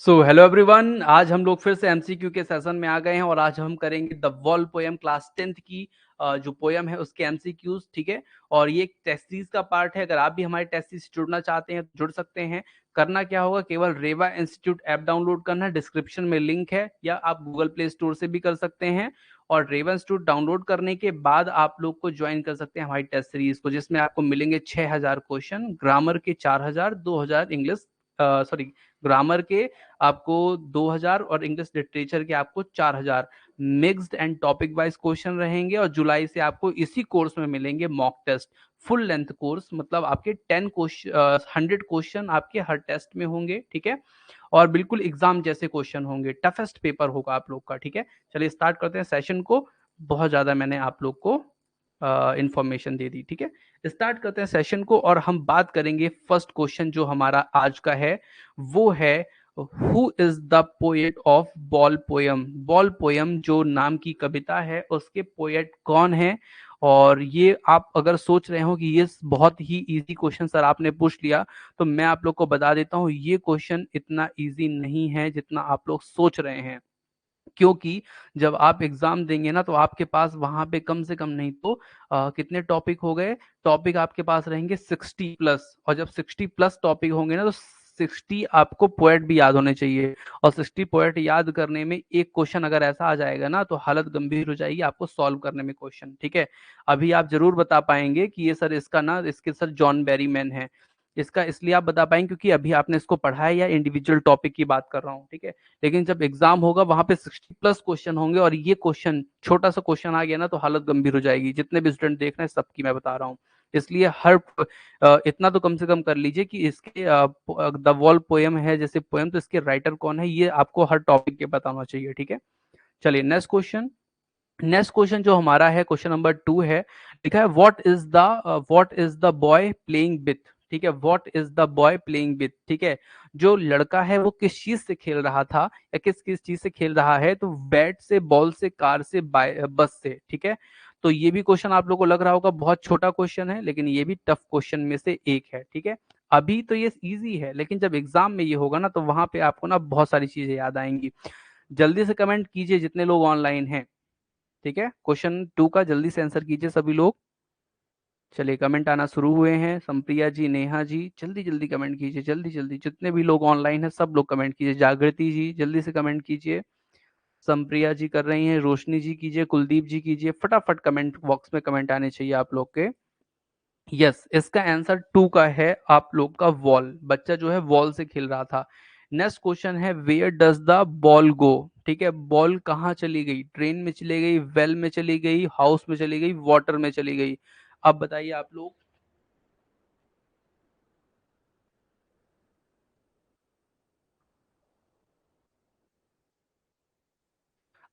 So hello everyone, आज हम लोग फिर से एमसीक्यू के सेशन में आ गए हैं और आज हम करेंगे the wall poem class 10th की जो पोएम है उसके एमसीक्यूज। ठीक है, और ये एक टेस्ट सीरीज का पार्ट है। अगर आप भी हमारे टेस्ट सीरीज से जुड़ना चाहते हैं तो जुड़ सकते हैं। करना क्या होगा, केवल रेवा इंस्टीट्यूट ऐप डाउनलोड करना है, डिस्क्रिप्शन में लिंक है, या आप गूगल प्ले स्टोर से भी कर सकते हैं। और रेवा इंस्टीट्यूट डाउनलोड करने के बाद आप लोग को ज्वाइन कर सकते हैं हमारी टेस्ट सीरीज को, जिसमें आपको मिलेंगे 6000 क्वेश्चन, ग्रामर के 4000, 2000 इंग्लिश, सॉरी, ग्रामर के आपको 2000 और इंग्लिश लिटरेचर के आपको 4000। Mixed and topic wise question रहेंगे और जुलाई से आपको इसी कोर्स में मिलेंगे mock test. Full length course, मतलब आपके 100 क्वेश्चन आपके हर टेस्ट में होंगे। ठीक है, और बिल्कुल एग्जाम जैसे क्वेश्चन होंगे, टफेस्ट पेपर होगा आप लोग का। ठीक है, चलिए स्टार्ट करते हैं सेशन को। बहुत ज्यादा मैंने आप लोग को इंफॉर्मेशन दे दी। ठीक है, स्टार्ट करते हैं सेशन को और हम बात करेंगे फर्स्ट क्वेश्चन जो हमारा आज का है, वो है who is the poet of ball poem. Ball poem जो नाम की कविता है उसके पोएट कौन है। और ये आप अगर सोच रहे हो कि ये बहुत ही इजी क्वेश्चन सर आपने पूछ लिया, तो मैं आप लोग को बता देता हूँ ये क्वेश्चन इतना इजी नहीं है जितना आप लोग सोच रहे हैं। क्योंकि जब आप एग्जाम देंगे ना तो आपके पास वहां पे कम से कम नहीं तो कितने टॉपिक हो गए, टॉपिक आपके पास रहेंगे 60+। और जब 60+ टॉपिक होंगे ना तो 60 आपको पोएट भी याद होने चाहिए। और 60 पोएट याद करने में एक क्वेश्चन अगर ऐसा आ जाएगा ना तो हालत गंभीर हो जाएगी आपको सॉल्व करने में क्वेश्चन। ठीक है, अभी आप जरूर बता पाएंगे कि ये सर इसका ना, इसके सर जॉन बैरीमैन है। इसका इसलिए आप बता पाएंगे क्योंकि अभी आपने इसको पढ़ा है, या इंडिविजुअल टॉपिक की बात कर रहा हूँ। ठीक है, लेकिन जब एग्जाम होगा वहां पे 60+ क्वेश्चन होंगे और ये क्वेश्चन छोटा सा क्वेश्चन आ गया ना तो हालत गंभीर हो जाएगी। जितने भी स्टूडेंट देख रहे हैं सबकी मैं बता रहा हूँ। इसलिए हर इतना तो कम से कम कर लीजिए कि इसके द वॉल पोएम है जैसे पोएम, तो इसके राइटर कौन है ये आपको हर टॉपिक के पता होना चाहिए। ठीक है, चलिए नेक्स्ट क्वेश्चन। नेक्स्ट क्वेश्चन जो हमारा है क्वेश्चन नंबर 2 है। लिखा है what is the boy playing with. ठीक है, what is the boy playing with. ठीक है, जो लड़का है वो किस चीज से खेल रहा था, या किस किस चीज से खेल रहा है, तो बैट से, बॉल से, कार से, बस से। ठीक है, तो ये भी क्वेश्चन आप लोग को लग रहा होगा बहुत छोटा क्वेश्चन है, लेकिन ये भी टफ क्वेश्चन में से एक है। ठीक है, अभी तो ये इजी है, लेकिन जब एग्जाम में ये होगा ना तो वहां पे आपको ना बहुत सारी चीजें याद आएंगी। जल्दी से कमेंट कीजिए जितने लोग ऑनलाइन हैं। ठीक है, क्वेश्चन 2 का जल्दी से आंसर कीजिए सभी लोग। चलिए कमेंट आना शुरू हुए हैं। संप्रिया जी, नेहा जी, जल्दी जल्दी कमेंट कीजिए, जल्दी जल्दी। जितने भी लोग ऑनलाइन हैं सब लोग कमेंट कीजिए। जागृति जी जल्दी से कमेंट कीजिए। संप्रिया जी कर रही हैं, रोशनी जी कीजिए, कुलदीप जी कीजिए, फटाफट कमेंट बॉक्स में कमेंट आने चाहिए आप लोग के। यस, इसका आंसर 2 का है आप लोग का वॉल। बच्चा जो है वॉल से खेल रहा था। नेक्स्ट क्वेश्चन है वेयर डज द बॉल गो। ठीक है, बॉल कहाँ चली गई, ट्रेन में चली गई, वेल में चली गई, हाउस में चली गई, वाटर में चली गई। अब बताइए आप लोग।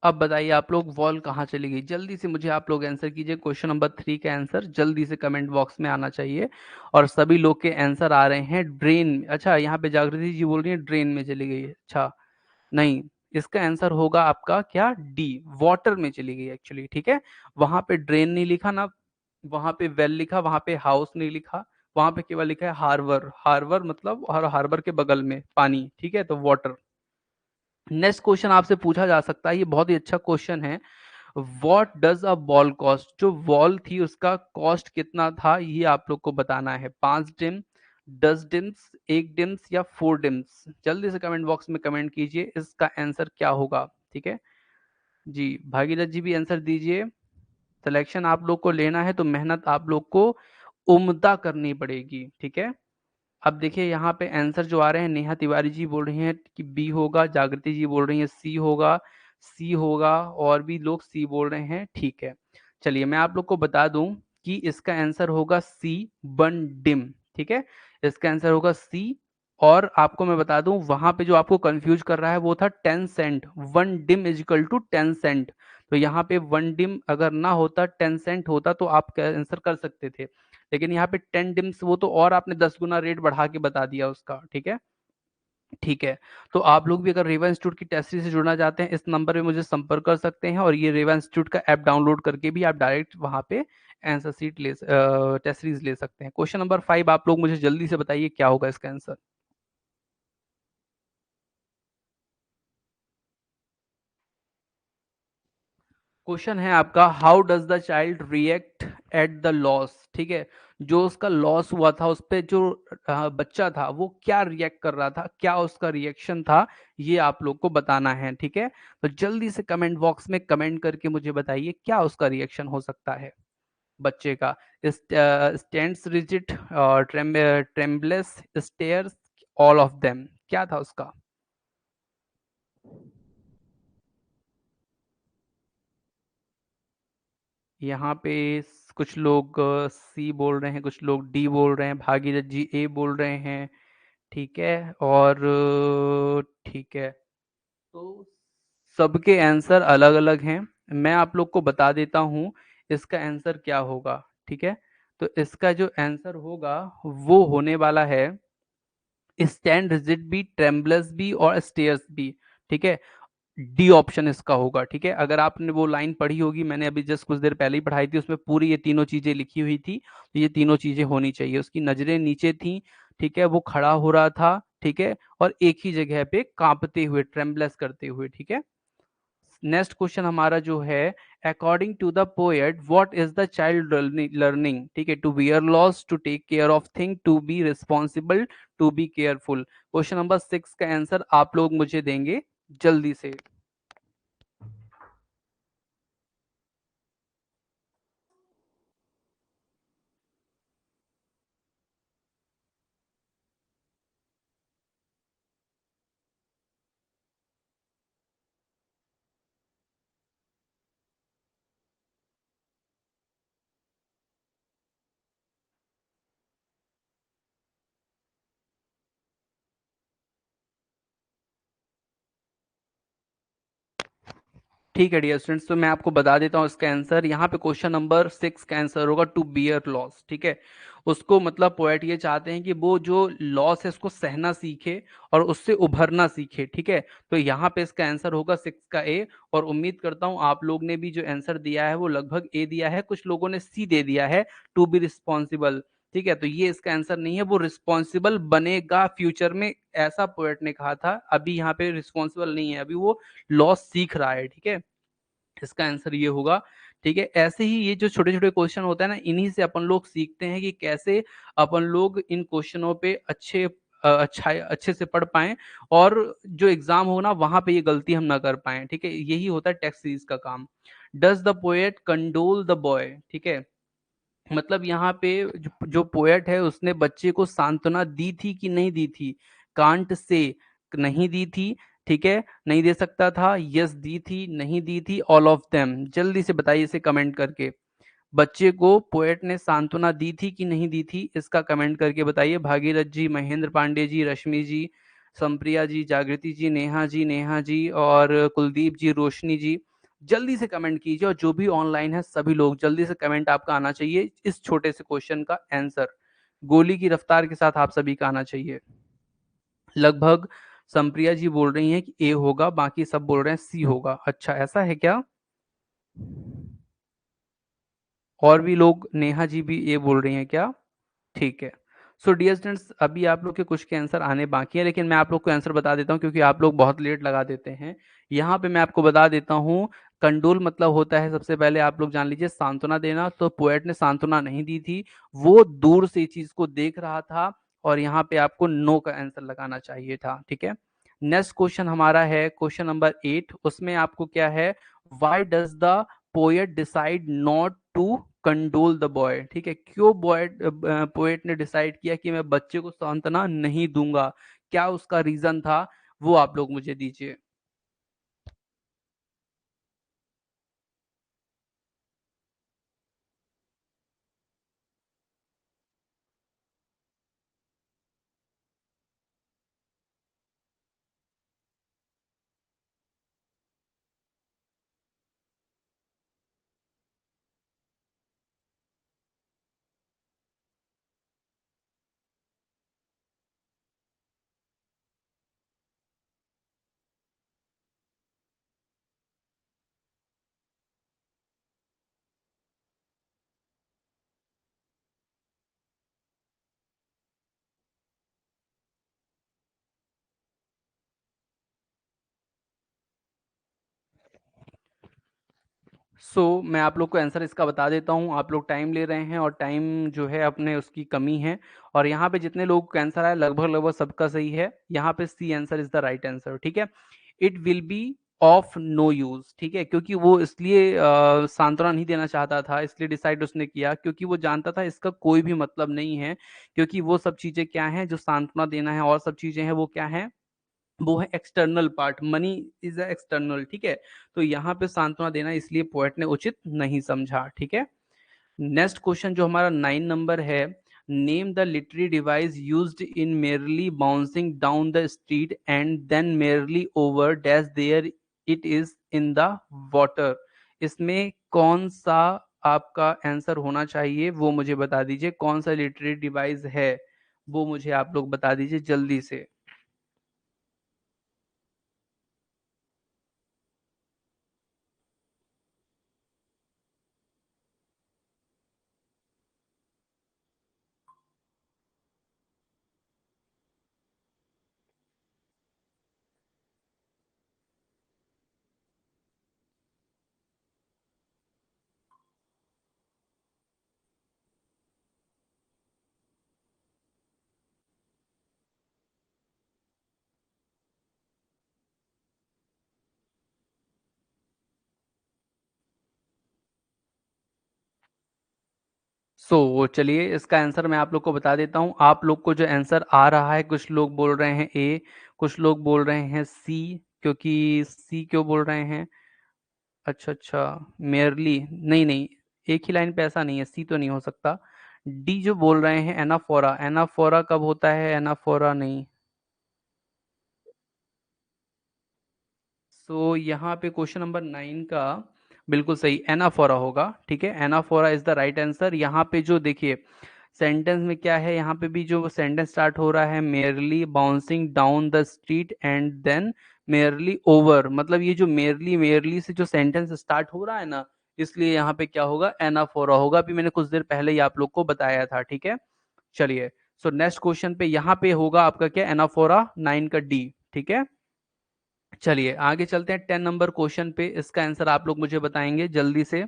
अब बताइए आप लोग, वॉल कहाँ चली गई, जल्दी से मुझे आप लोग आंसर कीजिए। क्वेश्चन नंबर 3 का आंसर जल्दी से कमेंट बॉक्स में आना चाहिए। और सभी लोग के आंसर आ रहे हैं ड्रेन। अच्छा, यहाँ पे जागृति जी बोल रही है ड्रेन में चली गई है। अच्छा, नहीं, इसका आंसर होगा आपका क्या, डी, वाटर में चली गई एक्चुअली। ठीक है, वहां पे ड्रेन नहीं लिखा ना, वहां पे वेल लिखा, वहां पे हाउस नहीं लिखा, वहां पे केवल लिखा है हार्बर। हार्बर मतलब, और हार्बर के बगल में पानी। ठीक है, तो वाटर। नेक्स्ट क्वेश्चन आपसे पूछा जा सकता है, ये बहुत ही अच्छा क्वेश्चन है। What does a ball cost. जो वॉल थी उसका कॉस्ट कितना था ये आप लोग को बताना है। 5 डिम, 10 डिम्स, 1 डिम्स, या 4 डिम्स। जल्दी से कमेंट बॉक्स में कमेंट कीजिए इसका आंसर क्या होगा। ठीक है जी, भागीरथ जी भी आंसर दीजिए। सिलेक्शन आप लोग को लेना है तो मेहनत आप लोग को उम्दा करनी पड़ेगी। ठीक है, अब देखिए यहाँ पे आंसर जो आ रहे हैं, नेहा तिवारी जी बोल रही हैं कि बी होगा, जागृति जी बोल रही हैं सी होगा, सी होगा, और भी लोग सी बोल रहे हैं। ठीक है, चलिए मैं आप लोग को बता दूं कि इसका आंसर होगा सी, 1 डिम। ठीक है, इसका आंसर होगा सी। और आपको मैं बता दूं वहां पे जो आपको कंफ्यूज कर रहा है वो था 10 cent. 1 dime is equal to 10 cent. तो यहाँ पे 1 डिम अगर ना होता, 10 सेंट होता, तो आप आंसर कर सकते थे। लेकिन यहाँ पे 10 डिम्स, वो तो और आपने 10 गुना रेट बढ़ा के बता दिया उसका। ठीक है, ठीक है, तो आप लोग भी अगर रेवा इंस्टीट्यूट की टेस्ट सीरीज से जुड़ना चाहते हैं इस नंबर पे मुझे संपर्क कर सकते हैं। और ये रेवा इंस्टीट्यूट का ऐप डाउनलोड करके भी आप डायरेक्ट वहां पे आंसर सीट टेस्ट सीरीज ले सकते हैं। क्वेश्चन नंबर 5 आप लोग मुझे जल्दी से बताइए क्या होगा इसका आंसर। क्वेश्चन है आपका, how does the child react at the loss. ठीक है, जो उसका लॉस हुआ था उस पे जो बच्चा था वो क्या रिएक्ट कर रहा था, क्या उसका रिएक्शन था, ये आप लोग को बताना है। ठीक है, तो जल्दी से कमेंट बॉक्स में कमेंट करके मुझे बताइए क्या उसका रिएक्शन हो सकता है बच्चे का। Stands rigid, trembles, stares, all of them, क्या था उसका। यहाँ पे कुछ लोग सी बोल रहे हैं, कुछ लोग डी बोल रहे हैं, भागीरथ जी ए बोल रहे हैं। ठीक है, और ठीक है, तो सबके आंसर अलग अलग हैं। मैं आप लोग को बता देता हूँ इसका आंसर क्या होगा। ठीक है, तो इसका जो आंसर होगा वो होने वाला है स्टैंड रिजिड भी, ट्रेम्बलस भी और स्टेयर्स भी। ठीक है, डी ऑप्शन इसका होगा। ठीक है, अगर आपने वो लाइन पढ़ी होगी, मैंने अभी जस्ट कुछ देर पहले ही पढ़ाई थी, उसमें पूरी ये तीनों चीजें लिखी हुई थी, तो ये तीनों चीजें होनी चाहिए। उसकी नजरें नीचे थी, ठीक है, वो खड़ा हो रहा था, ठीक है, और एक ही जगह पे कांपते हुए, ट्रेम्बलेस करते हुए। ठीक है, नेक्स्ट क्वेश्चन हमारा जो है, according to the poet what is the child learning. ठीक है, to bear loss, to take care of thing, to be responsible, to be careful. Question number 6 का आंसर आप लोग मुझे देंगे जल्दी से। ठीक है डियर स्टूडेंट्स, तो मैं आपको बता देता हूँ इसका आंसर। यहाँ पे क्वेश्चन नंबर 6 का आंसर होगा टू बियर लॉस। ठीक है, उसको मतलब पोएट ये चाहते हैं कि वो जो लॉस है उसको सहना सीखे और उससे उभरना सीखे। ठीक है, तो यहाँ पे इसका आंसर होगा 6 का ए। और उम्मीद करता हूँ आप लोग ने भी जो आंसर दिया है वो लगभग ए दिया है, कुछ लोगों ने सी दे दिया है, टू बी रिस्पॉन्सिबल। ठीक है, तो ये इसका आंसर नहीं है, वो रिस्पॉन्सिबल बनेगा फ्यूचर में, ऐसा पोएट ने कहा था। अभी यहाँ पे रिस्पॉन्सिबल नहीं है, अभी वो लॉस सीख रहा है। ठीक है, इसका आंसर ये होगा। ठीक है, ऐसे ही ये जो छोटे छोटे क्वेश्चन होते हैं ना, इन्हीं से अपन लोग सीखते हैं कि कैसे अपन लोग इन क्वेश्चनों पे अच्छे से पढ़ पाएं, और जो एग्जाम हो ना वहां पे ये गलती हम ना कर पाए। ठीक है, यही होता है टेक्स्ट सीरीज का काम। Does the poet condole the boy. ठीक है, मतलब यहाँ पे जो पोएट है उसने बच्चे को सांत्वना दी थी कि नहीं दी थी। कांट से, नहीं दी थी। ठीक है, नहीं दे सकता था। यस दी थी, नहीं दी थी, ऑल ऑफ देम। जल्दी से बताइए इसे कमेंट करके, बच्चे को पोएट ने सांत्वना दी थी कि नहीं दी थी, इसका कमेंट करके बताइए। भागीरथ जी, महेंद्र पांडे जी, रश्मि जी, संप्रिया जी, जागृति जी, नेहा जी और कुलदीप जी, रोशनी जी, जल्दी से कमेंट कीजिए। और जो भी ऑनलाइन है सभी लोग जल्दी से कमेंट आपका आना चाहिए इस छोटे से क्वेश्चन का आंसर। गोली की रफ्तार के साथ आप सभी का आना चाहिए। लगभग संप्रिया जी बोल रही हैं कि ए होगा, बाकी सब बोल रहे हैं सी होगा। अच्छा, ऐसा है क्या? और भी लोग, नेहा जी भी ए बोल रही हैं क्या? ठीक है। सो डियर स्टूडेंट्स, अभी आप लोग के कुछ के आंसर आने बाकी हैं, लेकिन मैं आप लोग को आंसर बता देता हूँ क्योंकि आप लोग बहुत लेट लगा देते हैं। यहाँ पे मैं आपको बता देता हूँ, कंडोल मतलब होता है, सबसे पहले आप लोग जान लीजिए, सांत्वना देना। तो पोएट ने सांत्वना नहीं दी थी, वो दूर से इस चीज को देख रहा था, और यहाँ पे आपको नो का आंसर लगाना चाहिए था। ठीक है, नेक्स्ट क्वेश्चन हमारा है क्वेश्चन नंबर 8। उसमें आपको क्या है, why does the poet decide not to condole the boy. ठीक है, क्यों पोएट ने डिसाइड किया कि मैं बच्चे को सांत्वना नहीं दूंगा, क्या उसका रीजन था, वो आप लोग मुझे दीजिए। मैं आप लोग को आंसर इसका बता देता हूँ। आप लोग टाइम ले रहे हैं और टाइम जो है अपने उसकी कमी है, और यहाँ पे जितने लोगों को आंसर आया लगभग लगभग सबका सही है। यहाँ पे C answer is the right answer, ठीक है। It will be of no use, ठीक है, क्योंकि वो इसलिए सांत्वना नहीं देना चाहता था, इसलिए डिसाइड उसने किया क्योंकि वो जानता था इसका कोई भी मतलब नहीं है, क्योंकि वो सब चीजें क्या हैं जो सांत्वना देना है और सब चीजें हैं वो क्या है, वो है external part, money is a external, ठीक है। तो यहाँ पे सांत्वना देना इसलिए पोएट ने उचित नहीं समझा, ठीक है। नेक्स्ट क्वेश्चन जो हमारा 9 नंबर है, name the literary device used in merely bouncing down the street and then merely over dash there it is in the water. इसमें कौन सा आपका आंसर होना चाहिए वो मुझे बता दीजिए, कौन सा लिटरेरी डिवाइस है वो मुझे आप लोग बता दीजिए जल्दी से। चलिए इसका आंसर मैं आप लोग को बता देता हूँ। आप लोग को जो आंसर आ रहा है, कुछ लोग बोल रहे हैं ए, कुछ लोग बोल रहे हैं सी। क्योंकि सी क्यों बोल रहे हैं? अच्छा अच्छा, मेयरली नहीं नहीं, एक ही लाइन पे ऐसा नहीं है, सी तो नहीं हो सकता। डी जो बोल रहे हैं एनाफोरा, एनाफोरा कब होता है? एनाफोरा नहीं। यहाँ पे क्वेश्चन नंबर 9 का बिल्कुल सही एनाफोरा होगा, ठीक है। Anaphora is the right answer. यहाँ पे जो देखिए सेंटेंस में क्या है, यहाँ पे भी जो सेंटेंस स्टार्ट हो रहा है merely bouncing down the street and then merely over, मतलब ये जो मेयरली मेयरली से जो सेंटेंस स्टार्ट हो रहा है ना, इसलिए यहाँ पे क्या होगा, एनाफोरा होगा। अभी मैंने कुछ देर पहले ही आप लोग को बताया था, ठीक है। चलिए नेक्स्ट क्वेश्चन पे यहाँ पे होगा आपका क्या, एनाफोरा 9 का डी, ठीक है। चलिए आगे चलते हैं 10 नंबर क्वेश्चन पे। इसका आंसर आप लोग मुझे बताएंगे जल्दी से,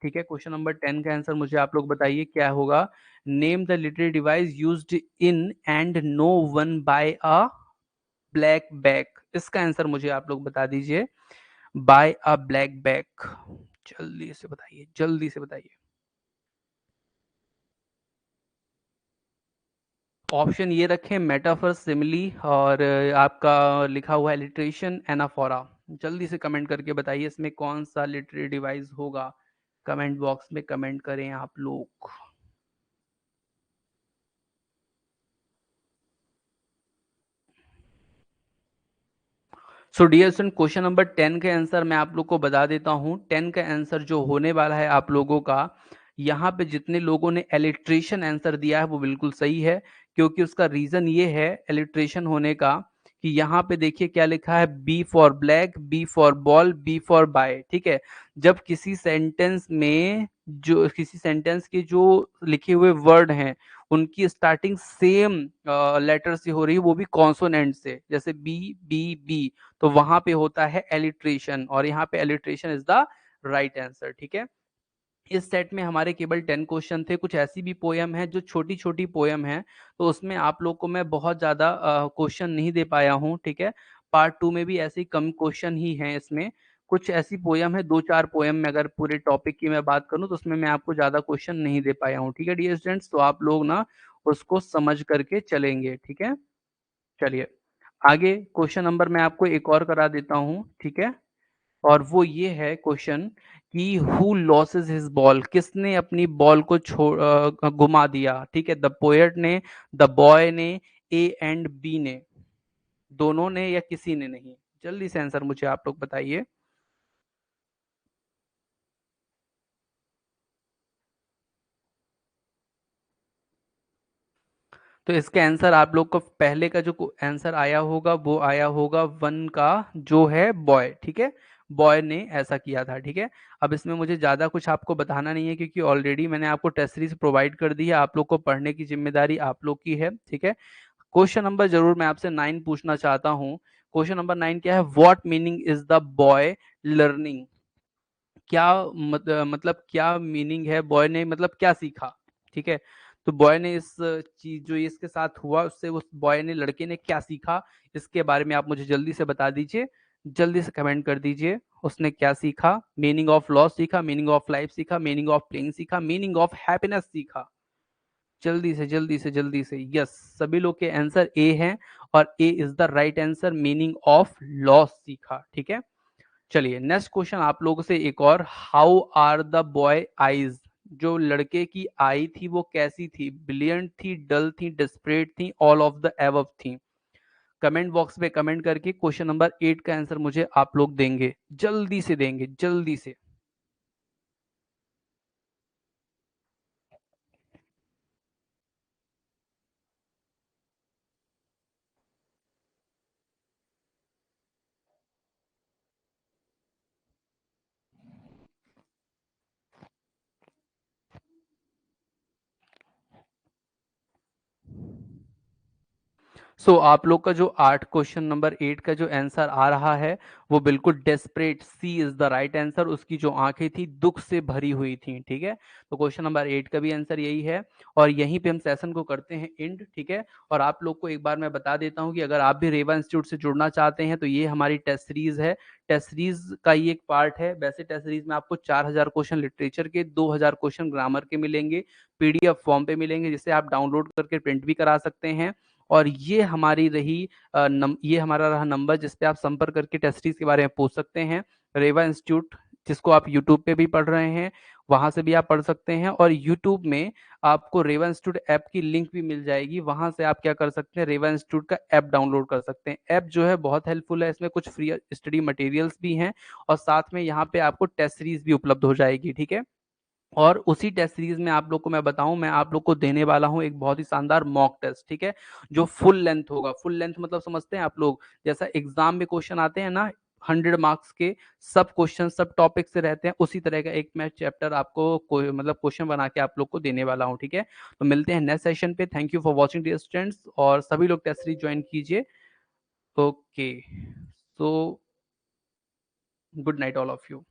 ठीक है। क्वेश्चन नंबर 10 का आंसर मुझे आप लोग बताइए क्या होगा। Name the literary device used in and no one by a black back. इसका आंसर मुझे आप लोग बता दीजिए, बाय अ ब्लैक बैक। जल्दी से बताइए, जल्दी से बताइए। ऑप्शन ये रखें मेटाफर, सिमिली और आपका लिखा हुआ है लिटरेशन, एनाफोरा। जल्दी से कमेंट करके बताइए इसमें कौन सा लिटरेरी डिवाइस होगा। कमेंट बॉक्स में कमेंट करें आप लोग। डियर स्टूडेंट, क्वेश्चन नंबर 10 का आंसर मैं आप लोग को बता देता हूँ। 10 का आंसर जो होने वाला है आप लोगों का, यहाँ पे जितने लोगों ने एलिट्रेशन आंसर दिया है वो बिल्कुल सही है, क्योंकि उसका रीजन ये है एलिट्रेशन होने का कि यहाँ पे देखिए क्या लिखा है, B for black, B for ball, B for by, ठीक है। जब किसी सेंटेंस में जो किसी सेंटेंस के जो लिखे हुए वर्ड हैं उनकी स्टार्टिंग सेम लेटर से हो रही है, वो भी कॉन्सोनेंट से, जैसे बी बी बी, तो वहां पे होता है एलिट्रेशन, और यहाँ पे alliteration is the right answer, ठीक है। इस सेट में हमारे केवल 10 क्वेश्चन थे। कुछ ऐसी भी पोयम है जो छोटी छोटी पोयम है, तो उसमें आप लोग को मैं बहुत ज्यादा क्वेश्चन नहीं दे पाया हूँ, ठीक है। पार्ट 2 में भी ऐसे ही कम क्वेश्चन ही हैं इसमें। कुछ ऐसी पोयम है, 2-4 पोयम में अगर पूरे टॉपिक की मैं बात करूँ तो उसमें मैं आपको ज्यादा क्वेश्चन नहीं दे पाया हूँ, ठीक है डियर स्टूडेंट्स। तो आप लोग ना उसको समझ करके चलेंगे, ठीक है। चलिए आगे क्वेश्चन नंबर मैं आपको एक और करा देता हूँ, ठीक है। और वो ये है क्वेश्चन कि हु लॉसेस हिज बॉल, किसने अपनी बॉल को घुमा दिया, ठीक है। द पोएट ने, द बॉय ने, ए एंड बी ने, दोनों ने या किसी ने नहीं। जल्दी से आंसर मुझे आप लोग बताइए। तो इसका आंसर आप लोग को पहले का जो आंसर आया होगा वो आया होगा 1 का, जो है बॉय, ठीक है। बॉय ने ऐसा किया था, ठीक है। अब इसमें मुझे ज्यादा कुछ आपको बताना नहीं है, क्योंकि ऑलरेडी मैंने आपको टेस्ट सीरीज प्रोवाइड कर दी है। आप लोग को पढ़ने की जिम्मेदारी आप लोग की है, ठीक है। क्वेश्चन नंबर जरूर मैं आपसे 9 पूछना चाहता हूँ। क्वेश्चन नंबर 9 क्या है, what meaning is the boy learning. क्या मतलब क्या मीनिंग है, बॉय ने मतलब क्या सीखा, ठीक है। तो बॉय ने इस चीज जो इसके साथ हुआ उससे उस बॉय ने लड़के ने क्या सीखा, इसके बारे में आप मुझे जल्दी से बता दीजिए, जल्दी से कमेंट कर दीजिए। उसने क्या सीखा, मीनिंग ऑफ लॉस सीखा, मीनिंग ऑफ लाइफ सीखा, मीनिंग ऑफ प्लेइंग सीखा, मीनिंग ऑफ हैप्पीनेस सीखा। जल्दी से जल्दी से जल्दी से, यस, सभी लोग के आंसर ए हैं और A is the right answer, meaning of loss सीखा, ठीक है। चलिए नेक्स्ट क्वेश्चन आप लोगों से एक और, how are the boy eyes, जो लड़के की आई थी वो कैसी थी, ब्रिलियंट थी, डल थी, डिस्परेट थी, ऑल ऑफ द एबव थी। कमेंट बॉक्स में कमेंट करके क्वेश्चन नंबर 8 का आंसर मुझे आप लोग देंगे, जल्दी से देंगे, जल्दी से। आप लोग का जो आठ क्वेश्चन नंबर 8 का जो आंसर आ रहा है वो बिल्कुल desperate, C is the right answer. उसकी जो आंखें थी दुख से भरी हुई थी, ठीक है। तो क्वेश्चन नंबर 8 का भी आंसर यही है और यहीं पे हम सेशन को करते हैं एंड, ठीक है। और आप लोग को एक बार मैं बता देता हूं कि अगर आप भी रेवा इंस्टीट्यूट से जुड़ना चाहते हैं तो ये हमारी टेस्ट सीरीज है, टेस्ट सीरीज का ये एक पार्ट है। वैसे टेस्ट सीरीज में आपको 4000 क्वेश्चन लिटरेचर के, 2000 क्वेश्चन ग्रामर के मिलेंगे, पीडीएफ फॉर्म पे मिलेंगे जिसे आप डाउनलोड करके प्रिंट भी करा सकते हैं। और ये हमारी रही ये हमारा रहा नंबर जिस पे आप संपर्क करके टेस्ट सीरीज के बारे में पूछ सकते हैं। रेवा इंस्टीट्यूट जिसको आप यूट्यूब पे भी पढ़ रहे हैं वहां से भी आप पढ़ सकते हैं, और यूट्यूब में आपको रेवा इंस्टीट्यूट ऐप की लिंक भी मिल जाएगी, वहां से आप क्या कर सकते हैं, रेवा इंस्टीट्यूट का ऐप डाउनलोड कर सकते हैं। ऐप जो है बहुत हेल्पफुल है, इसमें कुछ फ्री स्टडी मटेरियल्स भी हैं और साथ में यहाँ पे आपको टेस्ट सीरीज भी उपलब्ध हो जाएगी, ठीक है। और उसी टेस्ट सीरीज में आप लोग को मैं बताऊं, मैं आप लोग को देने वाला हूं एक बहुत ही शानदार मॉक टेस्ट, ठीक है, जो फुल लेंथ होगा। फुल लेंथ मतलब समझते हैं आप लोग, जैसा एग्जाम में क्वेश्चन आते हैं ना 100 मार्क्स के, सब क्वेश्चन सब टॉपिक से रहते हैं, उसी तरह का एक मैं चैप्टर आपको मतलब क्वेश्चन बना के आप लोग को देने वाला हूं, ठीक है। तो मिलते हैं नेक्स्ट सेशन पे। Thank you for watching dear students, और सभी लोग टेस्ट सीरीज ज्वाइन कीजिए। Okay, so good night all of you.